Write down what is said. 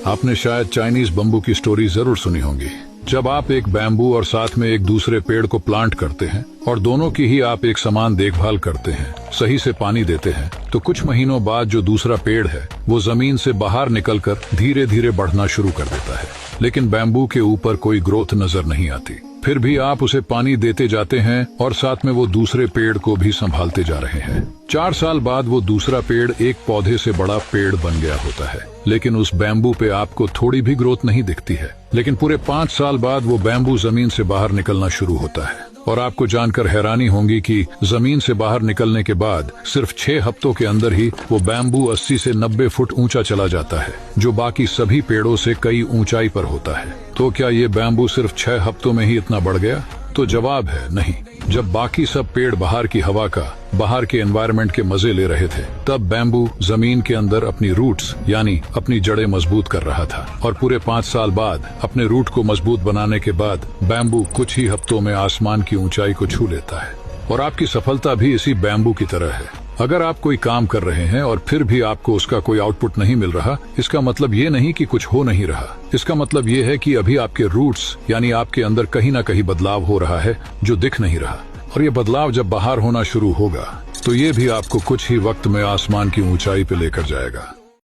आपने शायद Chinese bamboo की स्टोरी जरूर सुनी होगी। जब आप एक बैम्बू और साथ में एक दूसरे पेड़ को प्लांट करते हैं और दोनों की ही आप एक समान देखभाल करते हैं, सही से पानी देते हैं, तो कुछ महीनों बाद जो दूसरा पेड़ है वो जमीन से बाहर निकलकर धीरे धीरे बढ़ना शुरू कर देता है। लेकिन बैम्बू के ऊपर कोई ग्रोथ नजर नहीं आती। फिर भी आप उसे पानी देते जाते हैं और साथ में वो दूसरे पेड़ को भी संभालते जा रहे हैं। 4 साल बाद वो दूसरा पेड़ एक पौधे से बड़ा पेड़ बन गया होता है, लेकिन उस बैम्बू पे आपको थोड़ी भी ग्रोथ नहीं दिखती है। लेकिन पूरे 5 साल बाद वो बैम्बू जमीन से बाहर निकलना शुरू होता है और आपको जानकर हैरानी होगी कि जमीन से बाहर निकलने के बाद सिर्फ 6 हफ्तों के अंदर ही वो बैम्बू 80 से 90 फुट ऊंचा चला जाता है, जो बाकी सभी पेड़ों से कई ऊंचाई पर होता है। तो क्या ये बैम्बू सिर्फ 6 हफ्तों में ही इतना बढ़ गया? तो जवाब है नहीं। जब बाकी सब पेड़ बाहर की हवा का, बाहर के एनवायरनमेंट के मजे ले रहे थे, तब बैम्बू जमीन के अंदर अपनी रूट्स यानी अपनी जड़ें मजबूत कर रहा था। और पूरे 5 साल बाद अपने रूट को मजबूत बनाने के बाद बैम्बू कुछ ही हफ्तों में आसमान की ऊंचाई को छू लेता है। और आपकी सफलता भी इसी बैम्बू की तरह है। अगर आप कोई काम कर रहे हैं और फिर भी आपको उसका कोई आउटपुट नहीं मिल रहा, इसका मतलब ये नहीं कि कुछ हो नहीं रहा। इसका मतलब ये है कि अभी आपके रूट्स यानी आपके अंदर कहीं ना कहीं बदलाव हो रहा है जो दिख नहीं रहा। और ये बदलाव जब बाहर होना शुरू होगा तो ये भी आपको कुछ ही वक्त में आसमान की ऊंचाई पे लेकर जाएगा।